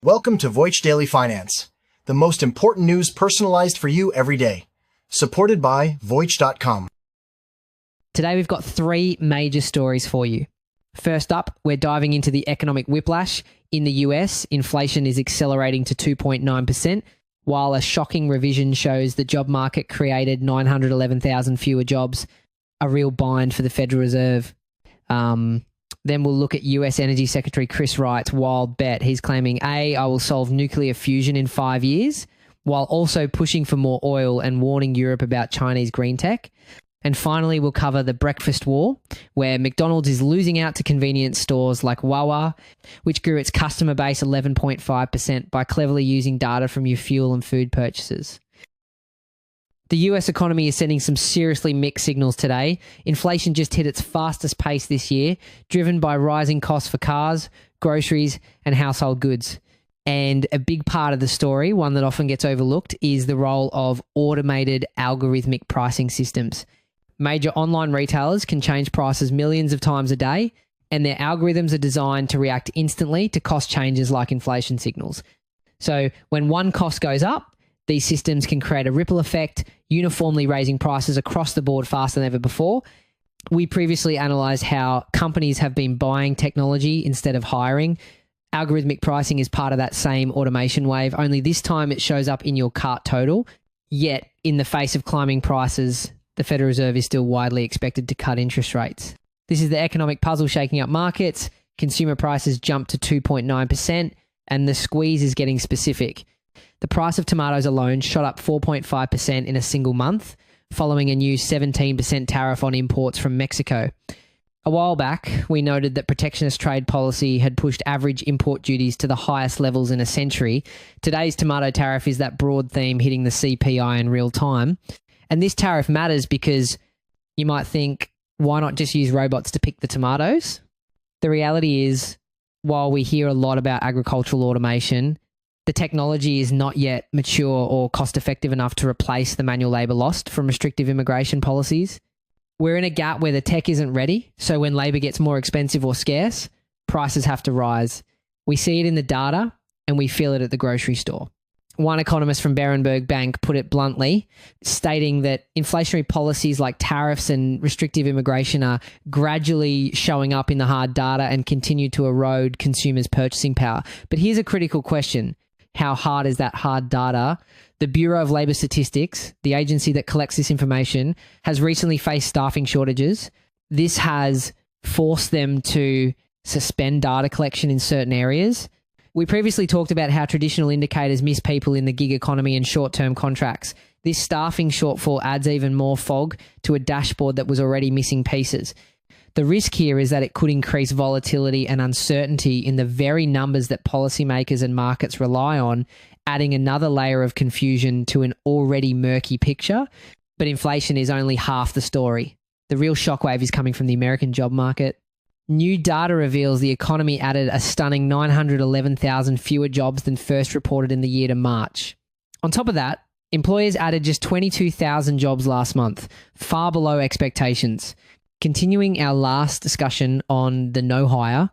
Welcome to Voich Daily Finance, the most important news personalized for you every day. Supported by Voich.com. Today we've got three major stories for you. First up, we're diving into the economic whiplash. In the US, inflation is accelerating to 2.9%, while a shocking revision shows the job market created 911,000 fewer jobs, a real bind for the Federal Reserve. Then we'll look at US Energy Secretary Chris Wright's wild bet. He's claiming, I will solve nuclear fusion in 5 years, while also pushing for more oil and warning Europe about Chinese green tech. And finally, we'll cover the breakfast war, where McDonald's is losing out to convenience stores like Wawa, which grew its customer base 11.5% by cleverly using data from your fuel and food purchases. The US economy is sending some seriously mixed signals today. Inflation just hit its fastest pace this year, driven by rising costs for cars, groceries, and household goods. And a big part of the story, one that often gets overlooked, is the role of automated algorithmic pricing systems. Major online retailers can change prices millions of times a day, and their algorithms are designed to react instantly to cost changes like inflation signals. So when one cost goes up, these systems can create a ripple effect, uniformly raising prices across the board faster than ever before. We previously analysed how companies have been buying technology instead of hiring. Algorithmic pricing is part of that same automation wave, only this time it shows up in your cart total. Yet, in the face of climbing prices, the Federal Reserve is still widely expected to cut interest rates. This is the economic puzzle shaking up markets. Consumer prices jumped to 2.9%, and the squeeze is getting specific. The price of tomatoes alone shot up 4.5% in a single month, following a new 17% tariff on imports from Mexico. A while back, we noted that protectionist trade policy had pushed average import duties to the highest levels in a century. Today's tomato tariff is that broad theme hitting the CPI in real time. And this tariff matters because you might think, why not just use robots to pick the tomatoes? The reality is, while we hear a lot about agricultural automation, the technology is not yet mature or cost-effective enough to replace the manual labour lost from restrictive immigration policies. We're in a gap where the tech isn't ready, so when labour gets more expensive or scarce, prices have to rise. We see it in the data, and we feel it at the grocery store. One economist from Berenberg Bank put it bluntly, stating that inflationary policies like tariffs and restrictive immigration are gradually showing up in the hard data and continue to erode consumers' purchasing power. But here's a critical question. How hard is that hard data? The Bureau of Labour Statistics, the agency that collects this information, has recently faced staffing shortages. This has forced them to suspend data collection in certain areas. We previously talked about how traditional indicators miss people in the gig economy and short-term contracts. This staffing shortfall adds even more fog to a dashboard that was already missing pieces. The risk here is that it could increase volatility and uncertainty in the very numbers that policymakers and markets rely on, adding another layer of confusion to an already murky picture. But inflation is only half the story. The real shockwave is coming from the American job market. New data reveals the economy added a stunning 911,000 fewer jobs than first reported in the year to March. On top of that, employers added just 22,000 jobs last month, far below expectations. Continuing our last discussion on the no-hire,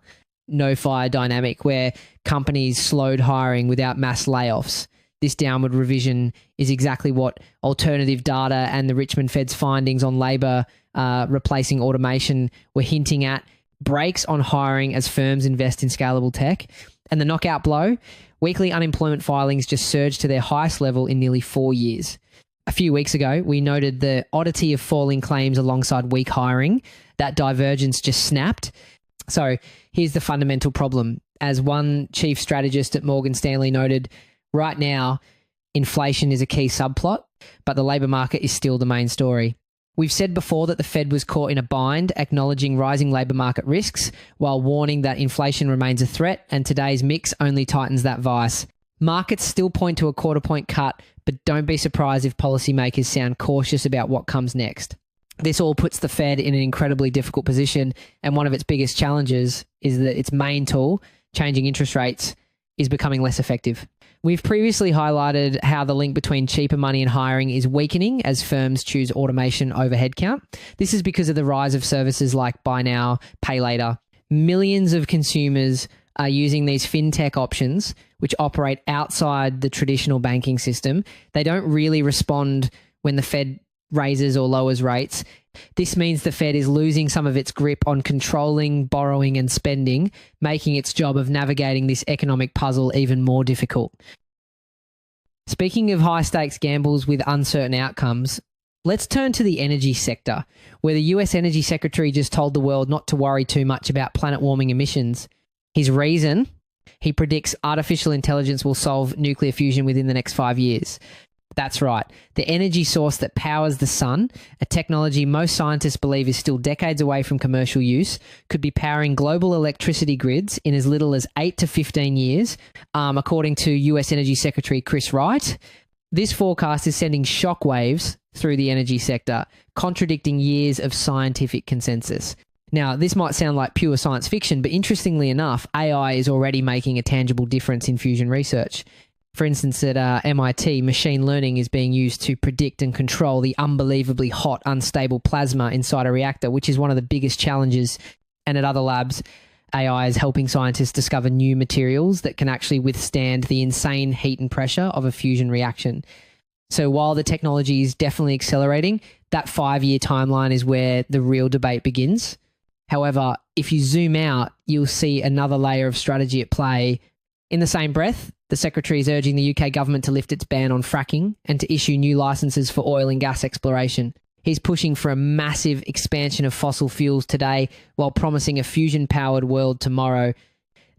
no-fire dynamic, where companies slowed hiring without mass layoffs. This downward revision is exactly what alternative data and the Richmond Fed's findings on labour replacing automation were hinting at. Brakes on hiring as firms invest in scalable tech. And the knockout blow, weekly unemployment filings just surged to their highest level in nearly 4 years. A few weeks ago, we noted the oddity of falling claims alongside weak hiring. That divergence just snapped. So here's the fundamental problem. As one chief strategist at Morgan Stanley noted, right now, inflation is a key subplot, but the labour market is still the main story. We've said before that the Fed was caught in a bind, acknowledging rising labour market risks, while warning that inflation remains a threat, and today's mix only tightens that vice. Markets still point to a quarter-point cut, but don't be surprised if policymakers sound cautious about what comes next. This all puts the Fed in an incredibly difficult position, and one of its biggest challenges is that its main tool, changing interest rates, is becoming less effective. We've previously highlighted how the link between cheaper money and hiring is weakening as firms choose automation over headcount. This is because of the rise of services like buy now, pay later. Millions of consumers are using these fintech options which operate outside the traditional banking system. They don't really respond when the Fed raises or lowers rates. This means the Fed is losing some of its grip on controlling, borrowing, and spending, making its job of navigating this economic puzzle even more difficult. Speaking of high-stakes gambles with uncertain outcomes, let's turn to the energy sector, where the US Energy Secretary just told the world not to worry too much about planet-warming emissions. His reason? He predicts artificial intelligence will solve nuclear fusion within the next 5 years. That's right. The energy source that powers the sun, a technology most scientists believe is still decades away from commercial use, could be powering global electricity grids in as little as 8 to 15 years, according to US Energy Secretary Chris Wright. This forecast is sending shockwaves through the energy sector, contradicting years of scientific consensus. Now, this might sound like pure science fiction, but interestingly enough, AI is already making a tangible difference in fusion research. For instance, at MIT, machine learning is being used to predict and control the unbelievably hot, unstable plasma inside a reactor, which is one of the biggest challenges. And at other labs, AI is helping scientists discover new materials that can actually withstand the insane heat and pressure of a fusion reaction. So while the technology is definitely accelerating, that 5-year timeline is where the real debate begins. However, if you zoom out, you'll see another layer of strategy at play. In the same breath, the Secretary is urging the UK government to lift its ban on fracking and to issue new licenses for oil and gas exploration. He's pushing for a massive expansion of fossil fuels today while promising a fusion-powered world tomorrow.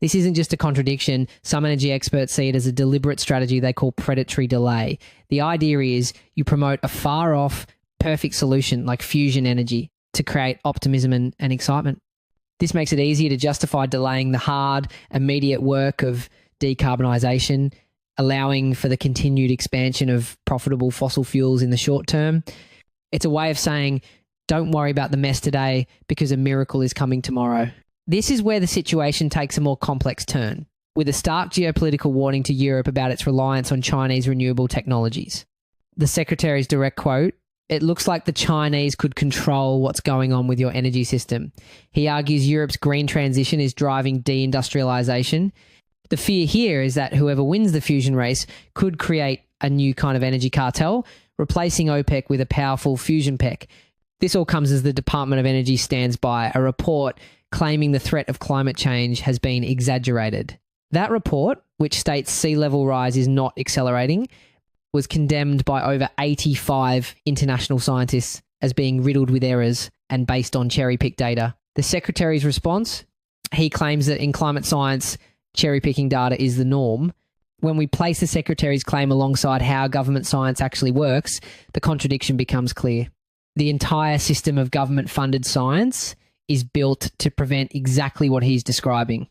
This isn't just a contradiction. Some energy experts see it as a deliberate strategy they call predatory delay. The idea is you promote a far-off, perfect solution like fusion energy to create optimism and excitement. This makes it easier to justify delaying the hard, immediate work of decarbonisation, allowing for the continued expansion of profitable fossil fuels in the short term. It's a way of saying, don't worry about the mess today because a miracle is coming tomorrow. This is where the situation takes a more complex turn, with a stark geopolitical warning to Europe about its reliance on Chinese renewable technologies. The Secretary's direct quote, "It looks like the Chinese could control what's going on with your energy system." He argues Europe's green transition is driving deindustrialization. The fear here is that whoever wins the fusion race could create a new kind of energy cartel, replacing OPEC with a powerful fusion PEC. This all comes as the Department of Energy stands by a report claiming the threat of climate change has been exaggerated. That report, which states sea level rise is not accelerating, was condemned by over 85 international scientists as being riddled with errors and based on cherry-picked data. The Secretary's response? He claims that in climate science, cherry-picking data is the norm. When we place the Secretary's claim alongside how government science actually works, the contradiction becomes clear. The entire system of government-funded science is built to prevent exactly what he's describing.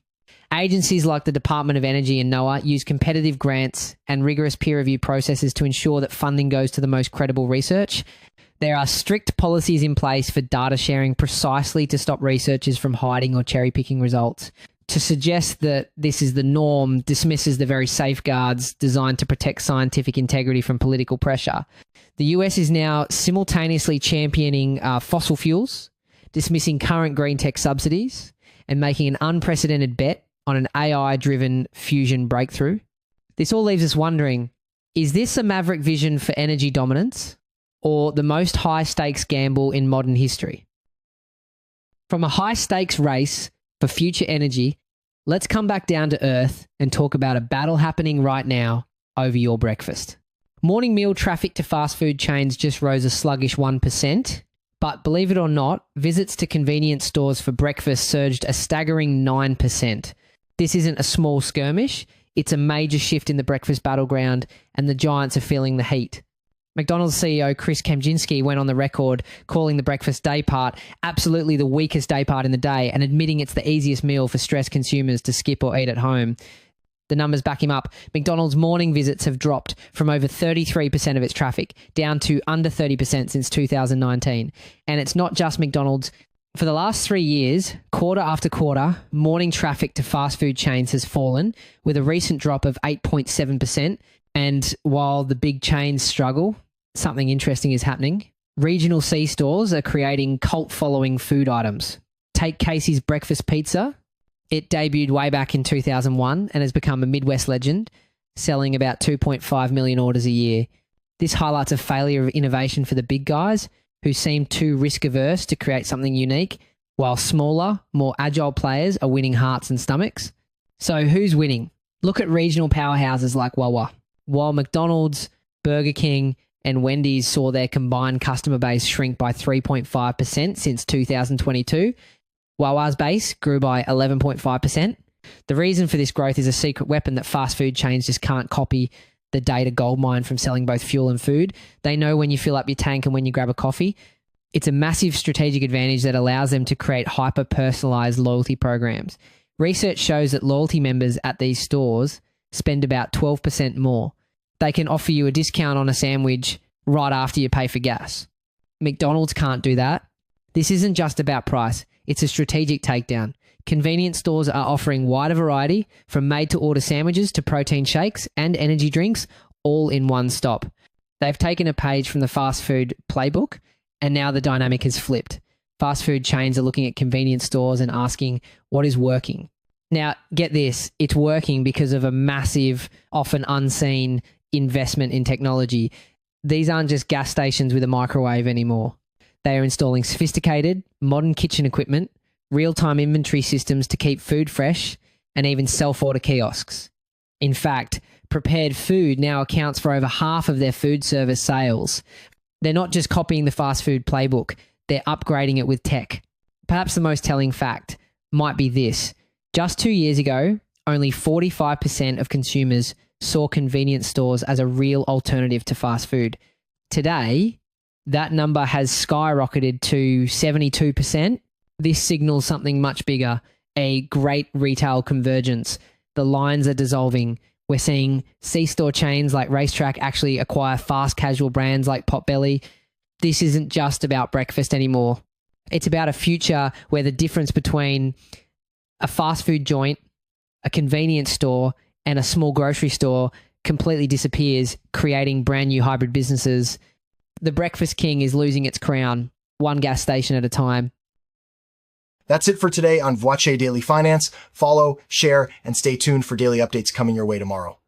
Agencies like the Department of Energy and NOAA use competitive grants and rigorous peer review processes to ensure that funding goes to the most credible research. There are strict policies in place for data sharing precisely to stop researchers from hiding or cherry-picking results. To suggest that this is the norm dismisses the very safeguards designed to protect scientific integrity from political pressure. The US is now simultaneously championing fossil fuels, dismissing current green tech subsidies, and making an unprecedented bet on an AI-driven fusion breakthrough. This all leaves us wondering, is this a maverick vision for energy dominance or the most high-stakes gamble in modern history? From a high-stakes race for future energy, let's come back down to earth and talk about a battle happening right now over your breakfast. Morning meal traffic to fast food chains just rose a sluggish 1%, but believe it or not, visits to convenience stores for breakfast surged a staggering 9%. This isn't a small skirmish, it's a major shift in the breakfast battleground, and the giants are feeling the heat. McDonald's CEO Chris Kempczinski went on the record calling the breakfast day part absolutely the weakest day part in the day and admitting it's the easiest meal for stressed consumers to skip or eat at home. The numbers back him up. McDonald's morning visits have dropped from over 33% of its traffic down to under 30% since 2019. And it's not just McDonald's. For the last 3 years, quarter after quarter, morning traffic to fast food chains has fallen, with a recent drop of 8.7%. And while the big chains struggle, something interesting is happening. Regional C-stores are creating cult-following food items. Take Casey's breakfast pizza. It debuted way back in 2001 and has become a Midwest legend, selling about 2.5 million orders a year. This highlights a failure of innovation for the big guys who seem too risk-averse to create something unique, while smaller, more agile players are winning hearts and stomachs. So who's winning? Look at regional powerhouses like Wawa. While McDonald's, Burger King, and Wendy's saw their combined customer base shrink by 3.5% since 2022, Wawa's base grew by 11.5%. The reason for this growth is a secret weapon that fast food chains just can't copy: the data goldmine from selling both fuel and food. They know when you fill up your tank and when you grab a coffee. It's a massive strategic advantage that allows them to create hyper-personalized loyalty programs. Research shows that loyalty members at these stores spend about 12% more. They can offer you a discount on a sandwich right after you pay for gas. McDonald's can't do that. This isn't just about price. It's a strategic takedown. Convenience stores are offering wider variety, from made-to-order sandwiches to protein shakes and energy drinks, all in one stop. They've taken a page from the fast food playbook, and now the dynamic has flipped. Fast food chains are looking at convenience stores and asking, what is working? Now, get this, it's working because of a massive, often unseen investment in technology. These aren't just gas stations with a microwave anymore. They are installing sophisticated, modern kitchen equipment, real-time inventory systems to keep food fresh, and even self-order kiosks. In fact, prepared food now accounts for over half of their food service sales. They're not just copying the fast food playbook, they're upgrading it with tech. Perhaps the most telling fact might be this. Just 2 years ago, only 45% of consumers saw convenience stores as a real alternative to fast food. Today, that number has skyrocketed to 72%. This signals something much bigger, a great retail convergence. The lines are dissolving. We're seeing C-store chains like Racetrack actually acquire fast casual brands like Potbelly. This isn't just about breakfast anymore. It's about a future where the difference between a fast food joint, a convenience store, and a small grocery store completely disappears, creating brand new hybrid businesses. The breakfast king is losing its crown, one gas station at a time. That's it for today on Voice Daily Finance. Follow, share, and stay tuned for daily updates coming your way tomorrow.